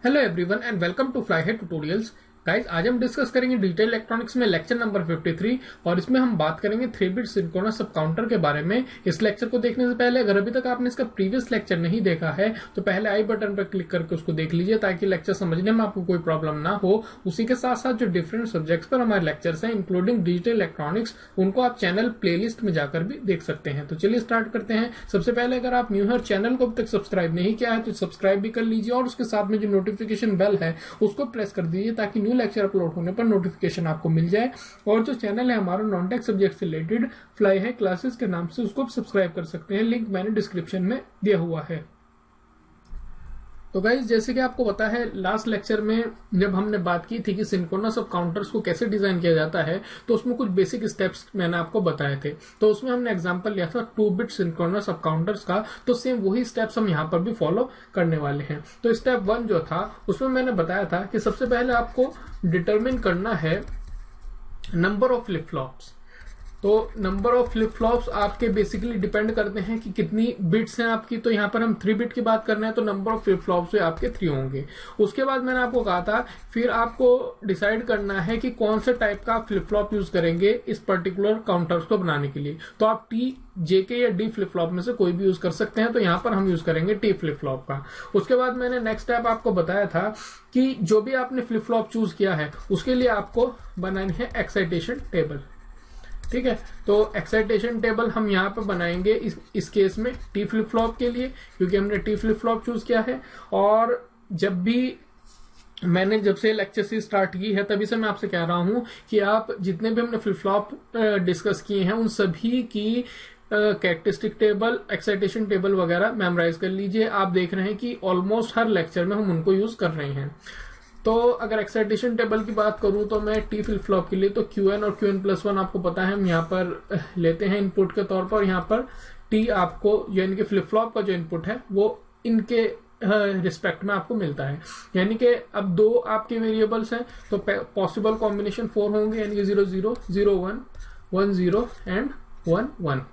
Hello everyone and welcome to Flyhead tutorials. Guys, आज हम discuss करेंगे डिजिटल इलेक्ट्रॉनिक्स में लेक्चर नंबर 53 और इसमें हम बात करेंगे 3-बिट सिंक्रोनस सब काउंटर के बारे में। इस लेक्चर को देखने से पहले अगर अभी तक आपने इसका प्रीवियस लेक्चर नहीं देखा है तो पहले आई बटन पर क्लिक करके उसको देख लीजिए ताकि लेक्चर समझने में आपको कोई प्रॉब्लम ना हो। उसी के साथ साथ जो डिफरेंट सब्जेक्ट्स पर हमारे लेक्चर्स हैं इंक्लूडिंग डिजिटल इलेक्ट्रॉनिक्स, उनको आप चैनल प्लेलिस्ट में जाकर भी देख सकते हैं। तो चलिए स्टार्ट करते हैं। सबसे पहले अगर आप न्यू है चैनल को अब तक सब्सक्राइब नहीं किया है तो सब्सक्राइब भी कर लीजिए और उसके साथ में जो नोटिफिकेशन बेल है उसको प्रेस कर दीजिए ताकि न्यू लेक्चर अपलोड होने पर नोटिफिकेशन आपको मिल जाए। और जो चैनल है हमारा नॉन टेक सब्जेक्ट से रिलेटेड फ्लाई है क्लासेस के नाम से, उसको आप सब्सक्राइब कर सकते हैं। लिंक मैंने डिस्क्रिप्शन में दिया हुआ है। तो गाइज, जैसे कि आपको पता है लास्ट लेक्चर में जब हमने बात की थी कि सिंक्रोनस ऑफ काउंटर्स को कैसे डिजाइन किया जाता है तो उसमें कुछ बेसिक स्टेप्स मैंने आपको बताए थे। तो उसमें हमने एग्जांपल लिया था 2-बिट सिंक्रोनस ऑफ काउंटर्स का। तो सेम वही स्टेप्स हम यहाँ पर भी फॉलो करने वाले हैं। तो स्टेप 1 जो था उसमें मैंने बताया था कि सबसे पहले आपको डिटरमिन करना है नंबर ऑफ फ्लिप फ्लॉप्स। तो नंबर ऑफ फ्लिप फ्लॉप्स आपके बेसिकली डिपेंड करते हैं कि कितनी बिट्स हैं आपकी। तो यहाँ पर हम 3 बिट की बात कर रहे हैं तो नंबर ऑफ फ्लिप फ्लॉप्स आपके 3 होंगे। उसके बाद मैंने आपको कहा था फिर आपको डिसाइड करना है कि कौन से टाइप का आप फ्लिप फ्लॉप यूज करेंगे इस पर्टिकुलर काउंटर्स को बनाने के लिए। तो आप टी, जेके या डी फ्लिप फ्लॉप में से कोई भी यूज कर सकते हैं। तो यहाँ पर हम यूज करेंगे टी फ्लिप फ्लॉप का। उसके बाद मैंने नेक्स्ट स्टेप आपको बताया था कि जो भी आपने फ्लिप फ्लॉप चूज किया है उसके लिए आपको बनानी है एक्साइटेशन टेबल। ठीक है, तो एक्साइटेशन टेबल हम यहाँ पे बनाएंगे इस केस में टी फ्लिप फ्लॉप के लिए, क्योंकि हमने टी फ्लिप फ्लॉप चूज किया है। और जब से लेक्चर से स्टार्ट की है तभी से मैं आपसे कह रहा हूं कि आप जितने भी हमने फ्लिप फ्लॉप डिस्कस किए हैं उन सभी की कैरेक्टरिस्टिक टेबल, एक्साइटेशन टेबल वगैरह मेमोराइज कर लीजिए। आप देख रहे हैं कि ऑलमोस्ट हर लेक्चर में हम उनको यूज कर रहे हैं। तो अगर एक्साइटेशन टेबल की बात करूं तो मैं टी फ्लिप फ्लॉप के लिए तो Qn और Qn+1 आपको पता है हम यहाँ पर लेते हैं इनपुट के तौर पर। यहाँ पर टी आपको यानी कि फ्लिप फ्लॉप का जो इनपुट है वो इनके रिस्पेक्ट में आपको मिलता है। यानी कि अब 2 आपके वेरिएबल्स हैं तो पॉसिबल कॉम्बिनेशन 4 होंगे, यानी कि 0 0 0 1 1 0 एंड 1 1।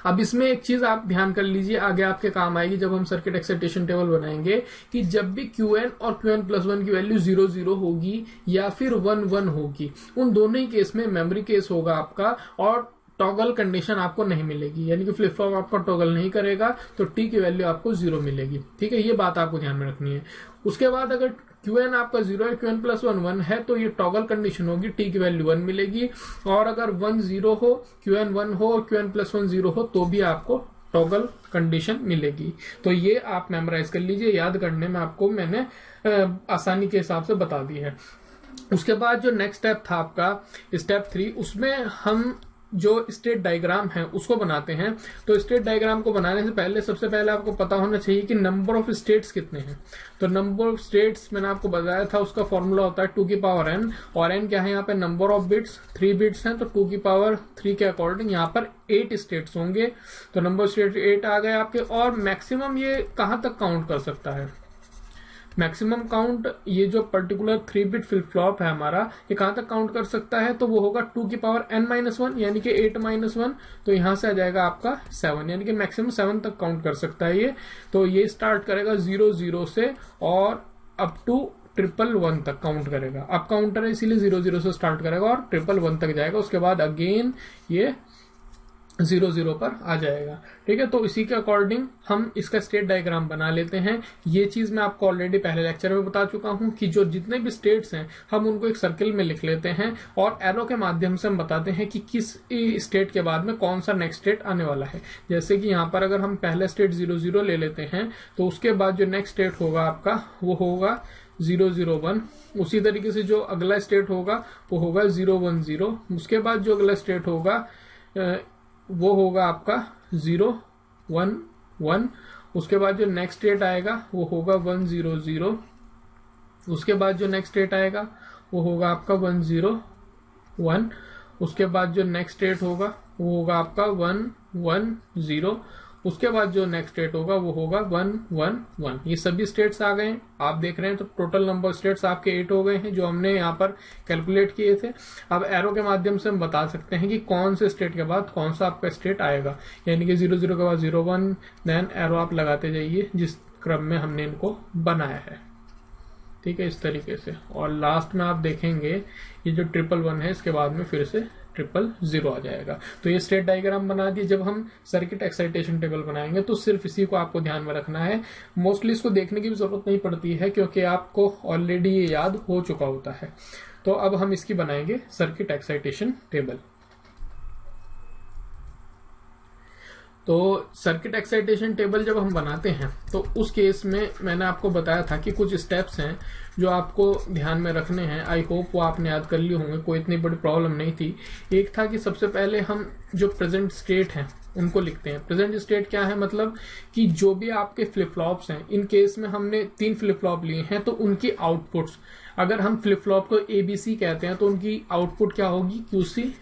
अब इसमें एक चीज आप ध्यान कर लीजिए, आगे आपके काम आएगी जब हम सर्किट एक्साइटेशन टेबल बनाएंगे, कि जब भी Qn और Qn+1 की वैल्यू 0 0 होगी या फिर 1 1 होगी, उन दोनों ही केस में मेमोरी केस होगा आपका और टॉगल कंडीशन आपको नहीं मिलेगी। यानी कि फ्लिप फ्लॉप आपका टॉगल नहीं करेगा तो टी की वैल्यू आपको 0 मिलेगी। ठीक है, ये बात आपको ध्यान में रखनी है। उसके बाद अगर Qn आपका 0 है, Qn+1 1 है तो ये टॉगल कंडीशन होगी, टी की वैल्यू 1 मिलेगी। और अगर 1 0 हो, Qn 1 हो और Qn+1 0 हो तो भी आपको टॉगल कंडीशन मिलेगी। तो ये आप मेमोराइज कर लीजिए, याद करने में आपको मैंने आसानी के हिसाब से बता दी है। उसके बाद जो नेक्स्ट स्टेप था आपका स्टेप 3, उसमें हम जो स्टेट डायग्राम है उसको बनाते हैं। तो स्टेट डायग्राम को बनाने से पहले सबसे पहले आपको पता होना चाहिए कि नंबर ऑफ स्टेट्स कितने हैं। तो नंबर ऑफ स्टेट्स मैंने आपको बताया था, उसका फॉर्मूला होता है 2 की पावर n। और n क्या है यहाँ पे, नंबर ऑफ बिट्स, 3 बिट्स हैं तो 2 की पावर 3 के अकॉर्डिंग यहाँ पर 8 स्टेट्स होंगे। तो नंबर ऑफ स्टेट 8 आ गए आपके। और मैक्सिमम ये कहां तक काउंट कर सकता है, मैक्सिमम काउंट ये जो पर्टिकुलर 3-बिट फ्लिप फ्लॉप है हमारा, ये कहां तक काउंट कर सकता है, तो वो होगा 2 की पावर n-1 यानी कि 8-1। तो यहां से आ जाएगा आपका 7, यानी कि मैक्सिमम 7 तक काउंट कर सकता है ये। तो ये स्टार्ट करेगा 0 0 से और अप टू 111 तक काउंट करेगा। अब काउंटर है इसीलिए 0 0 से स्टार्ट करेगा और 111 तक जाएगा। उसके बाद अगेन ये 0 0 पर आ जाएगा। ठीक है, तो इसी के अकॉर्डिंग हम इसका स्टेट डायग्राम बना लेते हैं। ये चीज मैं आपको ऑलरेडी पहले लेक्चर में बता चुका हूं कि जो जितने भी स्टेट्स हैं हम उनको एक सर्किल में लिख लेते हैं और एरो के माध्यम से हम बताते हैं कि किस स्टेट के बाद में कौन सा नेक्स्ट स्टेट आने वाला है। जैसे कि यहाँ पर अगर हम पहला स्टेट 0 0 ले लेते हैं तो उसके बाद जो नेक्स्ट स्टेट होगा आपका वो होगा 0 0 1। उसी तरीके से जो अगला स्टेट होगा वो होगा 0 1 0। उसके बाद जो अगला स्टेट होगा वो होगा आपका 0 1 1। उसके बाद जो नेक्स्ट स्टेट आएगा वो होगा 1 0 0। उसके बाद जो नेक्स्ट स्टेट आएगा वो होगा आपका 1 0 1। उसके बाद जो नेक्स्ट स्टेट होगा वो होगा आपका 1 1 0। उसके बाद जो नेक्स्ट स्टेट होगा वो होगा 1 1 1। ये सभी स्टेट्स आ गए हैं, आप देख रहे हैं। तो टोटल नंबर स्टेट्स आपके 8 हो गए हैं जो हमने यहाँ पर कैलकुलेट किए थे। अब एरो के माध्यम से हम बता सकते हैं कि कौन से स्टेट के बाद कौन सा आपका स्टेट आएगा। यानी कि 0 0 के बाद 0 1, देन एरो आप लगाते जाइए जिस क्रम में हमने इनको बनाया है। ठीक है, इस तरीके से। और लास्ट में आप देखेंगे ये जो 111 है इसके बाद में फिर से 000 आ जाएगा। तो ये स्टेट डायग्राम बना दी। जब हम सर्किट एक्साइटेशन टेबल बनाएंगे तो सिर्फ इसी को आपको ध्यान में रखना है। मोस्टली इसको देखने की भी जरूरत नहीं पड़ती है क्योंकि आपको ऑलरेडी ये याद हो चुका होता है। तो अब हम इसकी बनाएंगे सर्किट एक्साइटेशन टेबल। तो सर्किट एक्साइटेशन टेबल जब हम बनाते हैं तो उस केस में मैंने आपको बताया था कि कुछ स्टेप्स हैं जो आपको ध्यान में रखने हैं। आई होप वो आपने याद कर लिए होंगे, कोई इतनी बड़ी प्रॉब्लम नहीं थी। एक था कि सबसे पहले हम जो प्रेजेंट स्टेट हैं उनको लिखते हैं। प्रेजेंट स्टेट क्या है, मतलब कि जो भी आपके फ्लिप फ्लॉप्स हैं, इन केस में हमने 3 फ्लिप फ्लॉप लिए हैं तो उनकी आउटपुट्स, अगर हम फ्लिप फ्लॉप को ABC कहते हैं तो उनकी आउटपुट क्या होगी, QC,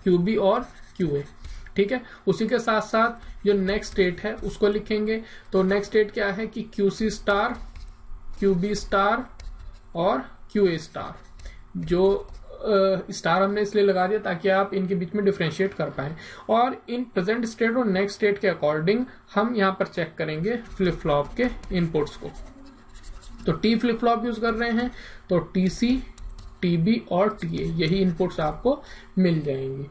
QB और QA। ठीक है, उसी के साथ साथ जो नेक्स्ट स्टेट है उसको लिखेंगे। तो नेक्स्ट स्टेट क्या है कि QC स्टार, QB स्टार और QA स्टार। जो स्टार हमने इसलिए लगा दिया ताकि आप इनके बीच में डिफरेंशिएट कर पाए। और इन प्रेजेंट स्टेट और नेक्स्ट स्टेट के अकॉर्डिंग हम यहाँ पर चेक करेंगे फ्लिप फ्लॉप के इनपुट्स को। तो T फ्लिप फ्लॉप यूज कर रहे हैं तो TC, TB और TA यही इनपुट्स आपको मिल जाएंगी।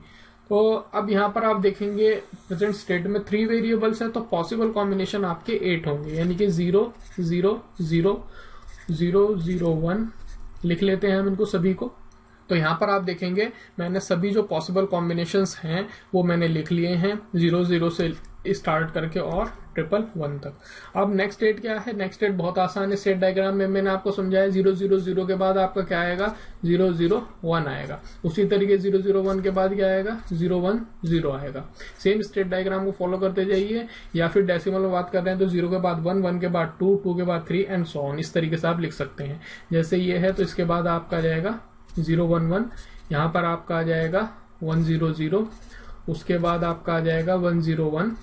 तो अब यहाँ पर आप देखेंगे प्रेजेंट स्टेट में 3 वेरिएबल्स है तो पॉसिबल कॉम्बिनेशन आपके 8 होंगे, यानी कि 0 0 0 0 0 1 लिख लेते हैं हम इनको सभी को। तो यहाँ पर आप देखेंगे मैंने सभी जो पॉसिबल कॉम्बिनेशंस हैं वो मैंने लिख लिए हैं, 0 0 से स्टार्ट करके और 111 तक। अब नेक्स्ट स्टेट क्या है, नेक्स्ट स्टेट बहुत आसान है। स्टेट डायग्राम में मैंने आपको समझाया 0 0 0 के बाद आपका क्या आएगा, 0 0 1 आएगा। उसी तरीके 0 0 1 के बाद क्या आएगा, 0 1 0 आएगा। सेम स्टेट डायग्राम को फॉलो करते जाइए, या फिर डेसिमल में बात कर रहे हैं तो 0 के बाद 1, 1 के बाद 2, 2 के बाद 3 एंड सो ऑन। इस तरीके से आप लिख सकते हैं। जैसे ये है तो इसके बाद आपका आ जाएगा 0 1 1, यहाँ पर आपका आ जाएगा 1 0 0, उसके बाद आपका आ जाएगा 1 0 1,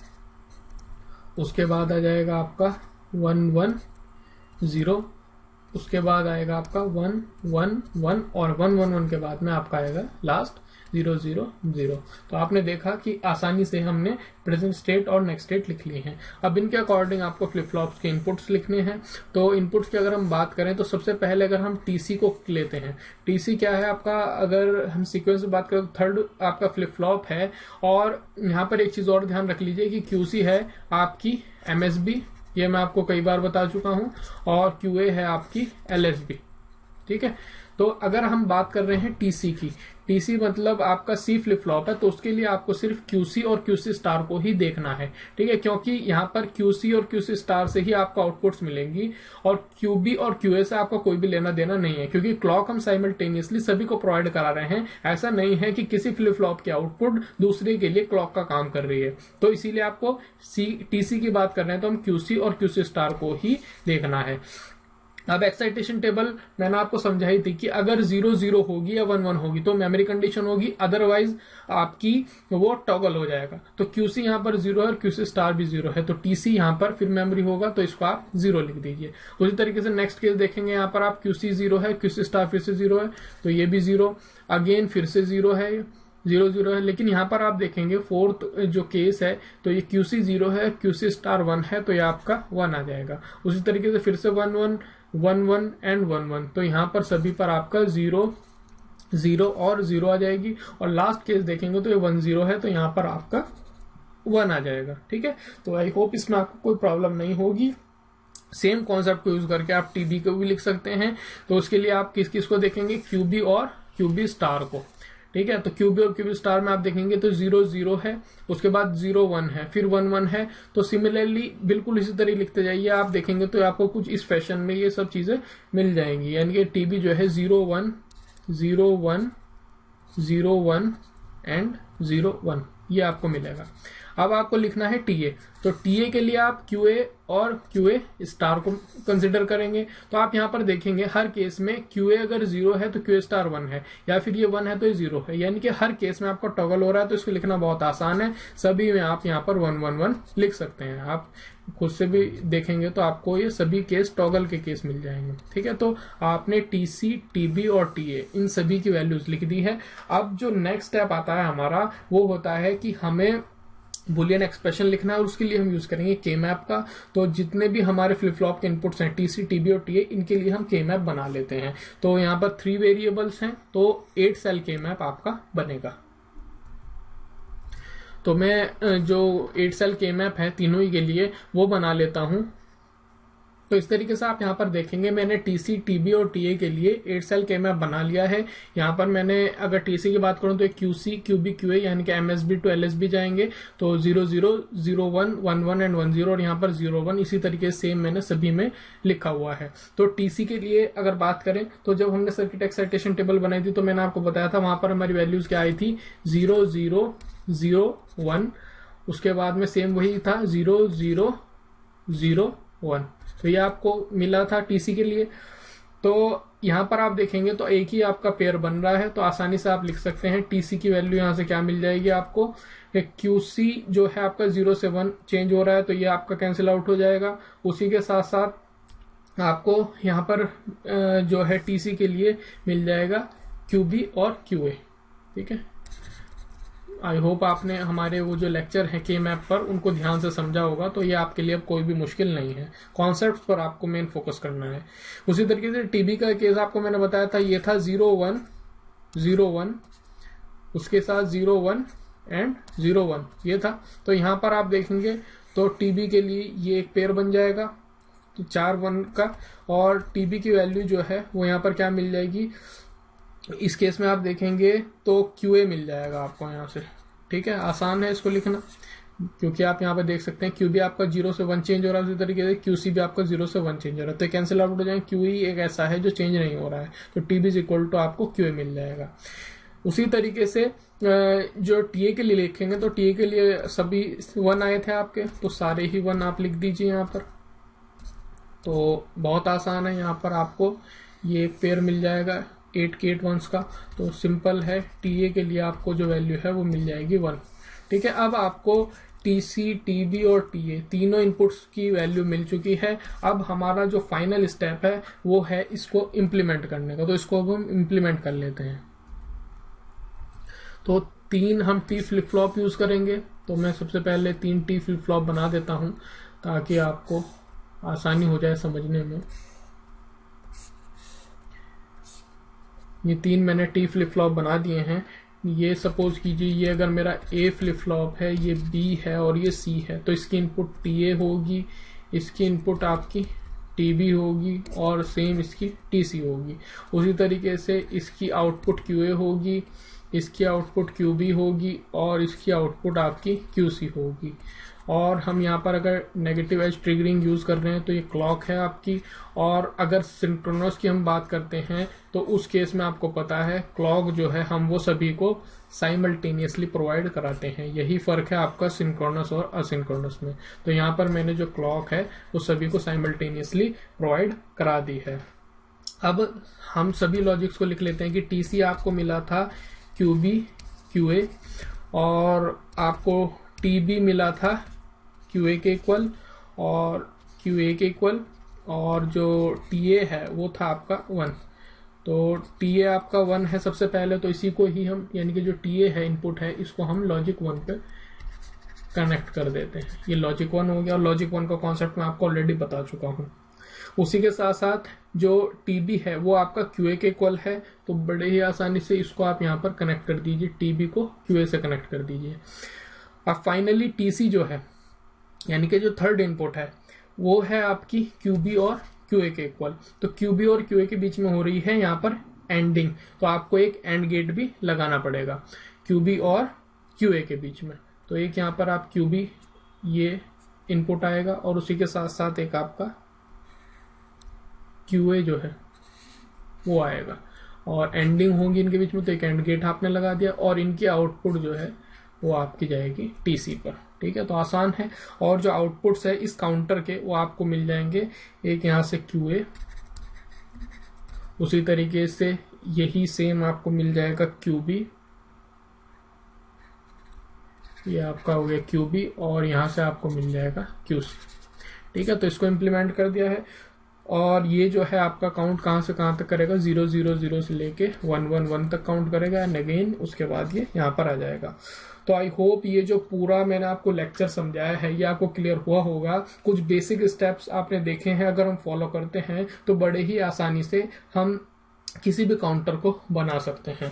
उसके बाद आ जाएगा आपका 1 1 0, उसके बाद आएगा आपका 1 1 1 और 1 1 1 के बाद में आपका आएगा लास्ट 0 0 0। तो आपने देखा कि आसानी से हमने प्रेजेंट स्टेट और नेक्स्ट स्टेट लिख लिए हैं। अब इनके अकॉर्डिंग आपको फ्लिप फ्लॉप्स के इनपुट्स लिखने हैं। तो इनपुट्स की अगर हम बात करें तो सबसे पहले अगर हम TC को लेते हैं, TC क्या है आपका, अगर हम सीक्वेंस में बात करें तो 3rd आपका फ्लिप फ्लॉप है। और यहाँ पर एक चीज और ध्यान रख लीजिए कि QC है आपकी MSB, ये मैं आपको कई बार बता चुका हूं, और QA है आपकी LSB। ठीक है, तो अगर हम बात कर रहे हैं TC की, TC मतलब आपका C फ्लिप फ्लॉप है तो उसके लिए आपको सिर्फ QC और QC स्टार को ही देखना है। ठीक है, क्योंकि यहाँ पर QC और QC स्टार से ही आपको आउटपुट्स मिलेंगी और QB और QA से आपका कोई भी लेना देना नहीं है, क्योंकि क्लॉक हम साइमल्टेनियसली सभी को प्रोवाइड करा रहे हैं। ऐसा नहीं है कि किसी फ्लिप फ्लॉप की आउटपुट दूसरे के लिए क्लॉक का काम कर रही है। तो इसीलिए आपको TC की बात कर रहे हैं तो हम QC और QC स्टार को ही देखना है। अब एक्साइटेशन टेबल मैंने आपको समझाई थी कि अगर 0 0 होगी या 1 1 होगी तो मेमोरी कंडीशन होगी, अदरवाइज आपकी वो टॉगल हो जाएगा। तो QC यहाँ पर 0 है और QC स्टार भी 0 है तो TC यहाँ पर फिर मेमोरी होगा तो इसको आप 0 लिख दीजिए। उसी तरीके से नेक्स्ट केस देखेंगे, यहाँ पर आप QC 0 है, QC स्टार फिर से 0 है तो ये भी 0, अगेन फिर से 0 है, 0 0 है। लेकिन यहाँ पर आप देखेंगे 4th जो केस है तो ये QC 0 है, QC स्टार 1 है तो ये आपका 1 आ जाएगा। उसी तरीके से फिर से 1 1 1 1 एंड 1 1, तो यहाँ पर सभी पर आपका 0 0 और 0 आ जाएगी। और लास्ट केस देखेंगे तो ये 1 0 है तो यहाँ पर आपका 1 आ जाएगा। ठीक है, तो आई होप इसमें आपको कोई प्रॉब्लम नहीं होगी। सेम कॉन्सेप्ट को यूज करके आप TB को भी लिख सकते हैं। तो उसके लिए आप किस किस को देखेंगे, QB और QB स्टार को। ठीक है, तो QB और QB स्टार में आप देखेंगे तो 0 0 है, उसके बाद 0 1 है, फिर 1 1 है। तो सिमिलरली बिल्कुल इसी तरह लिखते जाइए। आप देखेंगे तो आपको कुछ इस फैशन में ये सब चीजें मिल जाएंगी, यानी कि TB जो है 0 1 0 1 0 1 एंड 0 1 ये आपको मिलेगा। अब आपको लिखना है TA। तो TA के लिए आप QA और QA स्टार को कंसिडर करेंगे। तो आप यहाँ पर देखेंगे हर केस में QA अगर 0 है तो QA स्टार 1 है, या फिर ये 1 है तो ये 0 है, यानी कि हर केस में आपका टॉगल हो रहा है। तो इसको लिखना बहुत आसान है, सभी में आप यहाँ पर 1 1 1 लिख सकते हैं। आप खुद से भी देखेंगे तो आपको ये सभी केस टॉगल के केस मिल जाएंगे। ठीक है, तो आपने TC, TB और TA इन सभी की वैल्यूज लिख दी है। अब जो नेक्स्ट स्टेप आता है हमारा वो होता है कि हमें बुलियन एक्सप्रेशन लिखना है और उसके लिए हम यूज करेंगे के मैप का। तो जितने भी हमारे फ्लिप फ्लॉप के इनपुट्स हैं टीसी, टीबी और टीए, इनके लिए हम के मैप बना लेते हैं। तो यहाँ पर 3 वेरिएबल्स हैं, तो 8 सेल के मैप आपका बनेगा। तो मैं जो 8 सेल के मैप है तीनों ही के लिए वो बना लेता हूं। तो इस तरीके से आप यहाँ पर देखेंगे मैंने टीसी, टीबी और टीए के लिए 8 सेल के मैप बना लिया है। यहाँ पर मैंने अगर टीसी की बात करूं तो एक क्यूसी, क्यूबी, क्यूए यानी कि एमएसबी टू एलएसबी जाएंगे। तो 00, 01, 11 एंड 10 और यहाँ पर 01 इसी तरीके से सेम मैंने सभी में लिखा हुआ है। तो टीसी के लिए अगर बात करें तो जब हमने सर्किट एक्साइटेशन टेबल बनाई थी तो मैंने आपको बताया था वहां पर हमारी वैल्यूज क्या आई थी, 0, 0, 0, 1। उसके बाद में सेम वही था 0, 0, 0, 1। तो ये आपको मिला था टीसी के लिए। तो यहां पर आप देखेंगे तो एक ही आपका पेयर बन रहा है, तो आसानी से आप लिख सकते हैं टीसी की वैल्यू यहां से क्या मिल जाएगी आपको, क्यूसी जो है आपका 0 से 1 चेंज हो रहा है तो ये आपका कैंसिल आउट हो जाएगा। उसी के साथ साथ आपको यहां पर जो है टीसी के लिए मिल जाएगा क्यूबी और क्यूए। ठीक है, आई होप आपने हमारे वो जो लेक्चर है के मैप पर उनको ध्यान से समझा होगा। तो ये आपके लिए अब कोई भी मुश्किल नहीं है, कॉन्सेप्ट पर आपको मेन फोकस करना है। उसी तरीके से टीबी का केस आपको मैंने बताया था, ये था 0, 1, 0, 1, उसके साथ 0, 1 एंड 0, 1 ये था। तो यहां पर आप देखेंगे तो टीबी के लिए ये एक पेयर बन जाएगा, तो 4 1 का, और टीबी की वैल्यू जो है वो यहाँ पर क्या मिल जाएगी, इस केस में आप देखेंगे तो क्यूए मिल जाएगा आपको यहाँ से। ठीक है, आसान है इसको लिखना, क्योंकि आप यहाँ पे देख सकते हैं क्यूबी आपका 0 से 1 चेंज हो रहा है, उसी तरीके से क्यूसी भी आपका 0 से 1 चेंज हो रहा है, तो कैंसिल आउट हो जाएंगे। क्यूई एक ऐसा है जो चेंज नहीं हो रहा है, तो टीबी इज इक्वल टू आपको क्यूए मिल जाएगा। उसी तरीके से जो टीए के लिए लिखेंगे तो टीए के लिए सभी 1 आए थे आपके, तो सारे ही 1 आप लिख दीजिए यहाँ पर। तो बहुत आसान है, यहाँ पर आपको ये एक पेयर मिल जाएगा 8 के 8 1s का। तो सिंपल है, टीए के लिए आपको जो वैल्यू है वो मिल जाएगी 1। ठीक है, अब आपको टीसी, टीबी और टीए तीनों इनपुट्स की वैल्यू मिल चुकी है। अब हमारा जो फाइनल स्टेप है वो है इसको इम्प्लीमेंट करने का, तो इसको अब हम इम्प्लीमेंट कर लेते हैं। तो 3 हम टी फ्लिप फ्लॉप यूज करेंगे। तो मैं सबसे पहले 3 टी फ्लिप फ्लॉप बना देता हूं ताकि आपको आसानी हो जाए समझने में। ये 3 मैंने टी फ्लिप फ्लॉप बना दिए हैं। ये सपोज कीजिए ये अगर मेरा ए फ्लिप फ्लॉप है, ये बी है और ये सी है, तो इसकी इनपुट टीए होगी, इसकी इनपुट आपकी टीबी होगी और सेम इसकी टीसी होगी। उसी तरीके से इसकी आउटपुट क्यूए होगी, इसकी आउटपुट क्यूबी होगी और इसकी आउटपुट आपकी क्यूसी होगी। और हम यहाँ पर अगर नेगेटिव एज ट्रिगरिंग यूज कर रहे हैं तो ये क्लॉक है आपकी। और अगर सिंक्रोनस की हम बात करते हैं तो उस केस में आपको पता है क्लॉक जो है हम वो सभी को साइमल्टेनियसली प्रोवाइड कराते हैं। यही फर्क है आपका सिंक्रोनस और असिंक्रोनस में। तो यहाँ पर मैंने जो क्लॉक है वो सभी को साइमल्टेनियसली प्रोवाइड करा दी है। अब हम सभी लॉजिक्स को लिख लेते हैं कि टीसी आपको मिला था क्यूबी क्यूए, और आपको टीबी मिला था क्यूए के इक्वल और क्यूए के इक्वल, और जो टीए है वो था आपका 1। तो टीए आपका 1 है सबसे पहले, तो इसी को ही हम यानी कि जो टीए है इनपुट है इसको हम लॉजिक 1 पे कनेक्ट कर देते हैं। ये लॉजिक 1 हो गया, और लॉजिक 1 का कॉन्सेप्ट मैं आपको ऑलरेडी बता चुका हूँ। उसी के साथ साथ जो टीबी है वो आपका क्यूए के इक्वल है, तो बड़े ही आसानी से इसको आप यहाँ पर कनेक्ट कर दीजिए, टीबी को क्यूए से कनेक्ट कर दीजिए। अब फाइनली टीसी जो है यानी कि जो थर्ड इनपुट है वो है आपकी क्यूबी और क्यूए के इक्वल। तो क्यूबी और क्यूए के बीच में हो रही है यहाँ पर एंडिंग, तो आपको एक एंड गेट भी लगाना पड़ेगा क्यूबी और क्यूए के बीच में। तो एक यहाँ पर आप क्यूबी ये इनपुट आएगा और उसी के साथ साथ एक आपका क्यूए जो है वो आएगा, और एंडिंग होंगी इनके बीच में, तो एक एंड गेट आपने लगा दिया और इनकी आउटपुट जो है वो आपकी जाएगी टीसी पर। ठीक है, तो आसान है। और जो आउटपुट्स है इस काउंटर के वो आपको मिल जाएंगे, एक यहां से क्यूए, उसी तरीके से यही सेम आपको मिल जाएगा क्यूबी, ये आपका हो गया क्यूबी, और यहां से आपको मिल जाएगा क्यूसी। ठीक है, तो इसको इम्प्लीमेंट कर दिया है। और ये जो है आपका काउंट कहां से कहां तक करेगा, 000 से लेके 111 तक काउंट करेगा एंड अगेन उसके बाद ये यहाँ पर आ जाएगा। तो आई होप ये जो पूरा मैंने आपको लेक्चर समझाया है ये आपको क्लियर हुआ होगा। कुछ बेसिक स्टेप्स आपने देखे हैं, अगर हम फॉलो करते हैं तो बड़े ही आसानी से हम किसी भी काउंटर को बना सकते हैं।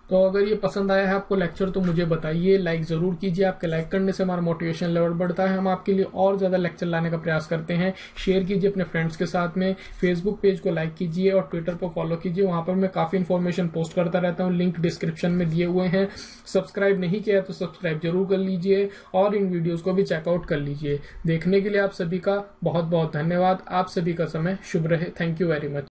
तो अगर ये पसंद आया है आपको लेक्चर तो मुझे बताइए, लाइक जरूर कीजिए। आपके लाइक करने से हमारा मोटिवेशन लेवल बढ़ता है, हम आपके लिए और ज्यादा लेक्चर लाने का प्रयास करते हैं। शेयर कीजिए अपने फ्रेंड्स के साथ में, फेसबुक पेज को लाइक कीजिए और ट्विटर पर फॉलो कीजिए, वहां पर मैं काफी इन्फॉर्मेशन पोस्ट करता रहता हूँ, लिंक डिस्क्रिप्शन में दिए हुए हैं। सब्सक्राइब नहीं किया तो सब्सक्राइब जरूर कर लीजिए और इन वीडियोज को भी चेकआउट कर लीजिए। देखने के लिए आप सभी का बहुत बहुत धन्यवाद। आप सभी का समय शुभ रहे। Thank you very much.